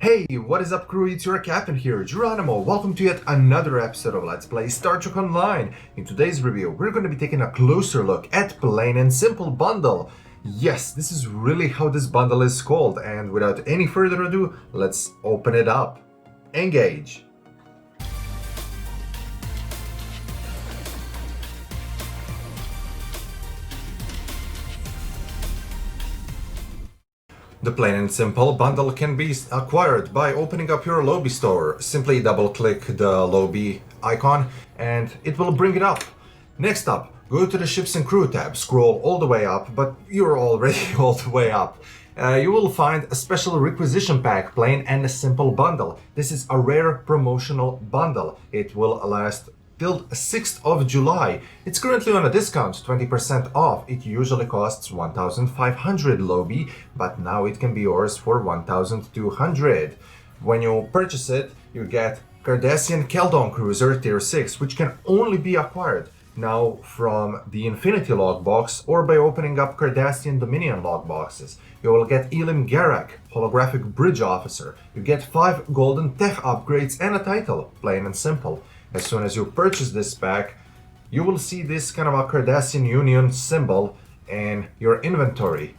Hey, what is up crew? It's your captain here, Geronimo. Welcome to yet another episode of Let's Play Star Trek Online. In today's review, we're going to be taking a closer look at Plain and Simple Bundle. Yes, this is really how this bundle is called, and without any further ado, let's open it up. Engage. The Plain and Simple bundle can be acquired by opening up your lobby store. Simply double click the lobby icon and it will bring it up. Next up, go to the Ships and Crew tab, scroll all the way up, but you're already all the way up. You will find a special requisition pack, Plain and Simple bundle. This is a rare promotional bundle. It will last till 6th of July. It's currently on a discount, 20% off. It usually costs 1,500 lobby, but now it can be yours for 1,200. When you purchase it, you get Cardassian Keldon Cruiser Tier 6, which can only be acquired now from the Infinity logbox or by opening up Cardassian Dominion logboxes. You will get Elim Garak, Holographic Bridge Officer. You get 5 golden tech upgrades and a title, Plain and Simple. As soon as you purchase this pack, you will see this kind of a Cardassian Union symbol in your inventory.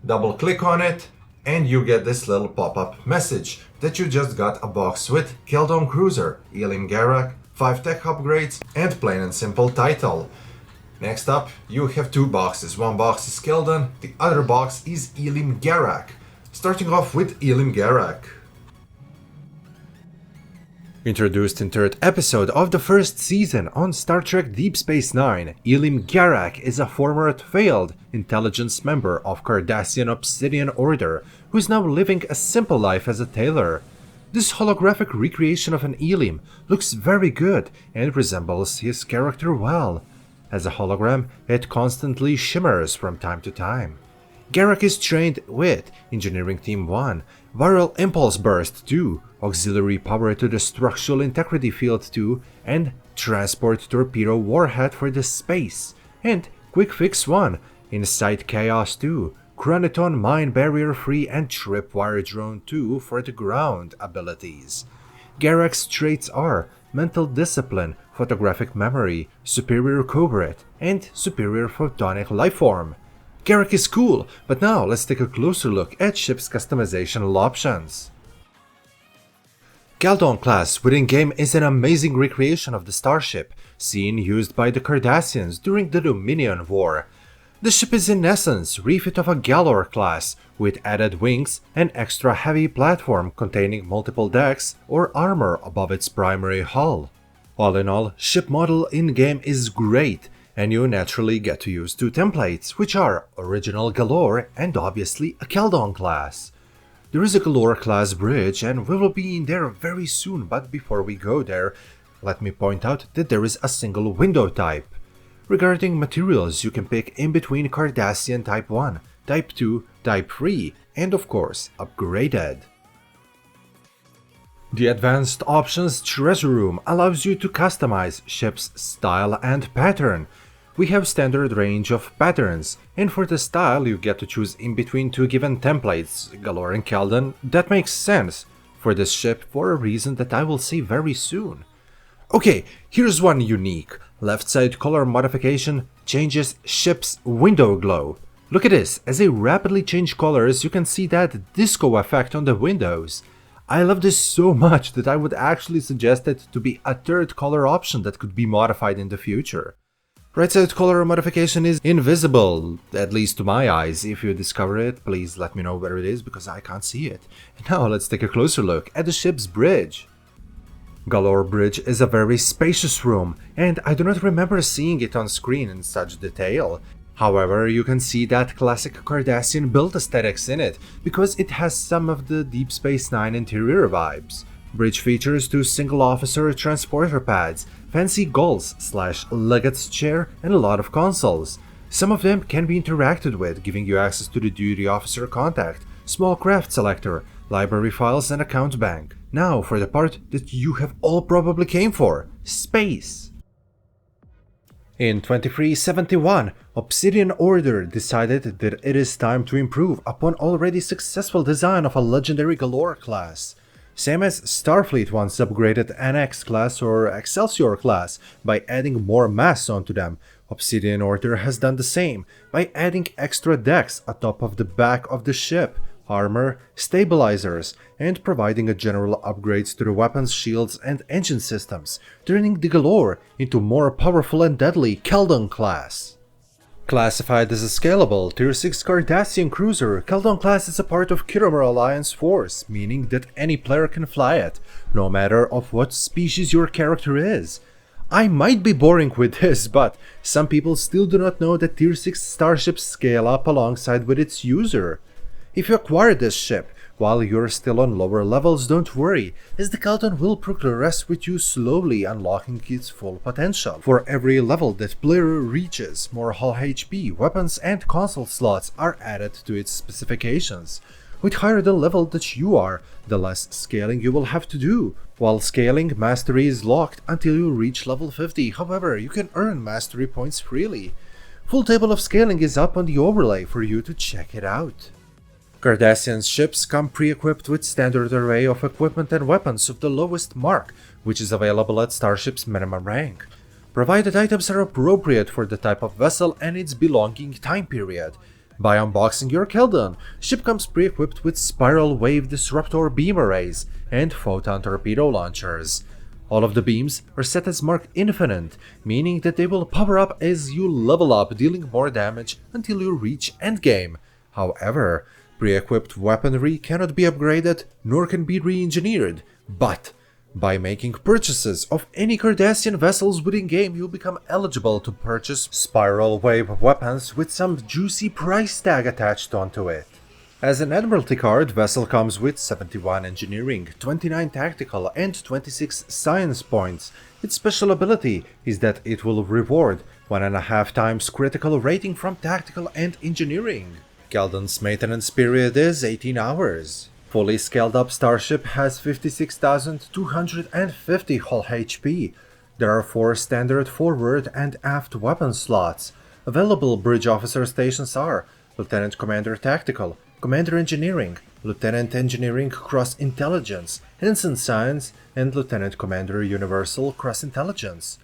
Double click on it and you get this little pop-up message that you just got a box with Keldon Cruiser, Elim Garak, 5 tech upgrades and Plain and Simple title. Next up, you have 2 boxes. One box is Keldon, the other box is Elim Garak. Starting off with Elim Garak. Introduced in 3rd episode of the 1st season on Star Trek Deep Space Nine, Elim Garak is a former failed intelligence member of Cardassian Obsidian Order who is now living a simple life as a tailor. This holographic recreation of an Elim looks very good and resembles his character well. As a hologram, it constantly shimmers from time to time. Garak is trained with Engineering Team 1, Viral Impulse Burst 2, Auxiliary Power to the Structural Integrity Field 2, and Transport Torpedo Warhead for the Space, and Quick Fix 1, Insight Chaos 2, Chroniton Mine Barrier Free and Tripwire Drone 2 for the ground abilities. Garak's traits are Mental Discipline, Photographic Memory, Superior Covert, and Superior Photonic Lifeform. Garak is cool, but now let's take a closer look at ship's customizational options. Keldon class within game is an amazing recreation of the starship, scene used by the Cardassians during the Dominion War. The ship is in essence refit of a Galor class, with added wings and extra heavy platform containing multiple decks or armor above its primary hull. All in all, ship model in-game is great, and you naturally get to use 2 templates, which are Original Galore and obviously a Keldon class. There is a Galore class bridge and we will be in there very soon, but before we go there, let me point out that there is a single window type. Regarding materials, you can pick in between Cardassian Type 1, Type 2, Type 3, and of course, upgraded. The Advanced Options Treasure Room allows you to customize ship's style and pattern. We have standard range of patterns, and for the style you get to choose in between 2 given templates, Galore and Keldon. That makes sense for this ship for a reason that I will say very soon. Okay, here's one unique. Left side color modification changes ship's window glow. Look at this, as they rapidly change colors you can see that disco effect on the windows. I love this so much that I would actually suggest it to be a 3rd color option that could be modified in the future. Right side color modification is invisible, at least to my eyes. If you discover it, please let me know where it is because I can't see it. Now let's take a closer look at the ship's bridge. Galore Bridge is a very spacious room, and I do not remember seeing it on screen in such detail. However, you can see that classic Cardassian build aesthetics in it, because it has some of the Deep Space Nine interior vibes. Bridge features 2 single officer transporter pads, fancy gulls/legate's chair, and a lot of consoles. Some of them can be interacted with, giving you access to the duty officer contact, small craft selector, library files, and account bank. Now for the part that you have all probably came for, space. In 2371, Obsidian Order decided that it is time to improve upon already successful design of a legendary Galore class. Same as Starfleet once upgraded NX class or Excelsior class by adding more mass onto them. Obsidian Order has done the same by adding extra decks atop of the back of the ship, armor, stabilizers, and providing a general upgrades to the weapons, shields, and engine systems, turning the Galore into more powerful and deadly Keldon class. Classified as a scalable Tier 6 Cardassian cruiser, Keldon class is a part of Khitomer Alliance force, meaning that any player can fly it, no matter of what species your character is. I might be boring with this, but some people still do not know that Tier 6 starships scale up alongside with its user. If you acquire this ship while you're still on lower levels, don't worry, as the Keldon will progress with you slowly, unlocking its full potential. For every level that player reaches, more hull HP, weapons, and console slots are added to its specifications. With higher the level that you are, the less scaling you will have to do. While scaling, mastery is locked until you reach level 50, however, you can earn mastery points freely. Full table of scaling is up on the overlay for you to check it out. Cardassian ships come pre-equipped with standard array of equipment and weapons of the lowest mark, which is available at Starship's minimum rank. Provided items are appropriate for the type of vessel and its belonging time period. By unboxing your Keldon, ship comes pre-equipped with spiral wave disruptor beam arrays and photon torpedo launchers. All of the beams are set as marked infinite, meaning that they will power up as you level up, dealing more damage until you reach endgame. However, pre-equipped weaponry cannot be upgraded nor can be re-engineered, but by making purchases of any Cardassian vessels within game, you'll become eligible to purchase spiral wave weapons with some juicy price tag attached onto it. As an Admiralty card, vessel comes with 71 engineering, 29 tactical, and 26 science points. Its special ability is that it will reward 1.5 times critical rating from tactical and engineering. Keldon's maintenance period is 18 hours. Fully scaled up starship has 56,250 hull HP. There are 4 standard forward and aft weapon slots. Available bridge officer stations are Lieutenant Commander Tactical, Commander Engineering, Lieutenant Engineering Cross Intelligence, Ensign Science, and Lieutenant Commander Universal Cross Intelligence.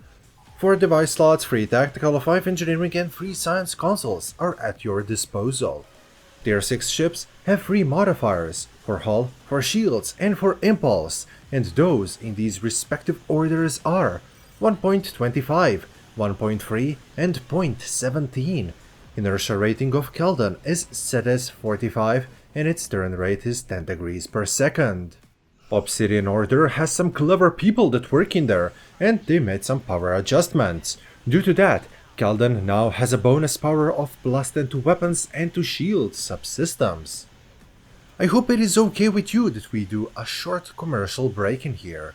4 device slots, 3 tactical, 5 engineering, and 3 science consoles are at your disposal. Tier 6 ships have 3 modifiers, for hull, for shields, and for impulse, and those in these respective orders are 1.25, 1.3, and 0.17. Inertia rating of Keldon is set as 45, and its turn rate is 10 degrees per second. Obsidian Order has some clever people that work in there, and they made some power adjustments. Due to that, Keldon now has a bonus power of +10 to weapons and to shield subsystems. I hope it is okay with you that we do a short commercial break in here.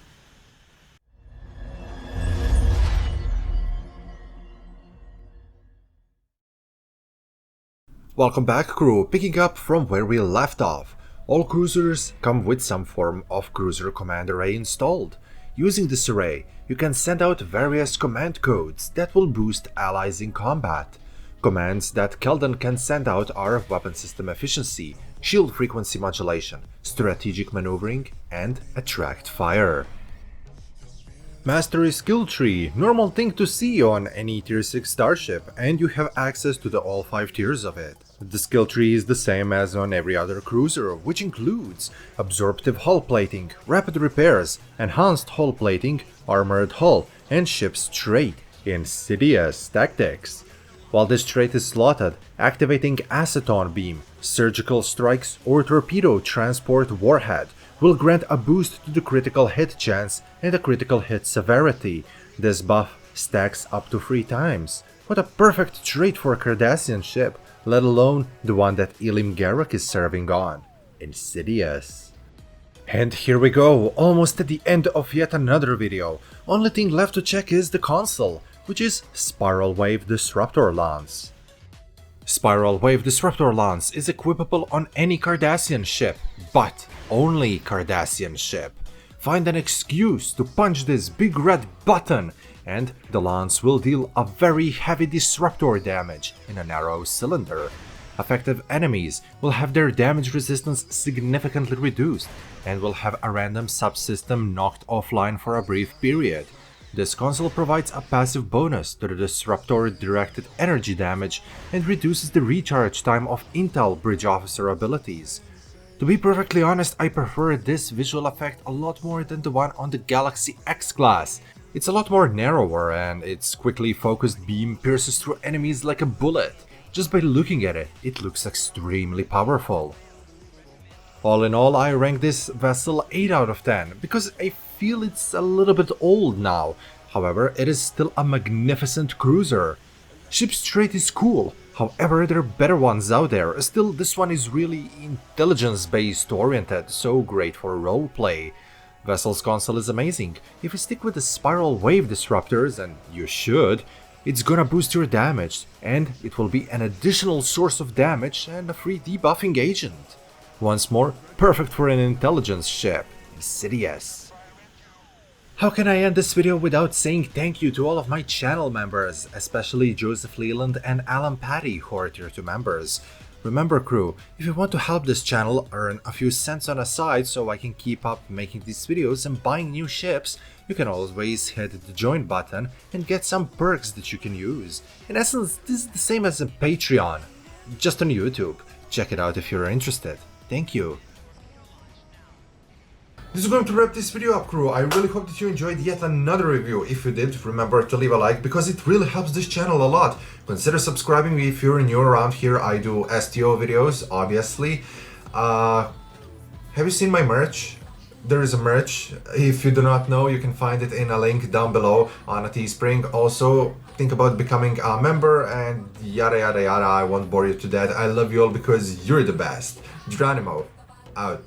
Welcome back, crew. Picking up from where we left off. All cruisers come with some form of cruiser command array installed. Using this array, you can send out various command codes that will boost allies in combat. Commands that Keldon can send out are weapon system efficiency, shield frequency modulation, strategic maneuvering, and attract fire. Mastery skill tree, normal thing to see on any tier 6 starship, and you have access to all 5 tiers of it. The skill tree is the same as on every other cruiser, which includes absorptive hull plating, rapid repairs, enhanced hull plating, armored hull, and ship's trait, insidious tactics. While this trait is slotted, activating aceton beam, surgical strikes, or torpedo transport warhead will grant a boost to the critical hit chance and the critical hit severity. This buff stacks up to 3 times. What a perfect trait for a Cardassian ship, let alone the one that Elim Garak is serving on. Insidious. And here we go, almost at the end of yet another video. Only thing left to check is the console, which is Spiral Wave Disruptor Lance. Spiral Wave Disruptor Lance is equipable on any Cardassian ship, but only Cardassian ship. Find an excuse to punch this big red button, and the lance will deal a very heavy disruptor damage in a narrow cylinder. Affected enemies will have their damage resistance significantly reduced and will have a random subsystem knocked offline for a brief period. This console provides a passive bonus to the disruptor directed energy damage and reduces the recharge time of Intel Bridge Officer abilities. To be perfectly honest, I prefer this visual effect a lot more than the one on the Galaxy X class. It's a lot more narrower and its quickly focused beam pierces through enemies like a bullet. Just by looking at it, it looks extremely powerful. All in all, I rank this vessel 8 out of 10 because I feel it's a little bit old now. However, it is still a magnificent cruiser. Ship's trait is cool, however there are better ones out there. Still, this one is really intelligence-based oriented, so great for roleplay. Vessel's console is amazing. If you stick with the spiral wave disruptors, and you should, it's gonna boost your damage, and it will be an additional source of damage and a free debuffing agent. Once more, perfect for an intelligence ship, Insidious. How can I end this video without saying thank you to all of my channel members, especially Joseph Leland and Alan Patty, who are tier 2 members. Remember crew, if you want to help this channel earn a few cents on the side so I can keep up making these videos and buying new ships, you can always hit the join button and get some perks that you can use. In essence, this is the same as a Patreon, just on YouTube. Check it out if you're interested. Thank you. This is going to wrap this video up, crew. I really hope that you enjoyed yet another review. If you did, remember to leave a like because it really helps this channel a lot. Consider subscribing if you're new around here. I do STO videos, obviously. Have you seen my merch? There is a merch. If you do not know, you can find it in a link down below on a Teespring. Also, think about becoming a member and yada yada yada. I won't bore you to death. I love you all because you're the best. Geronimo, out.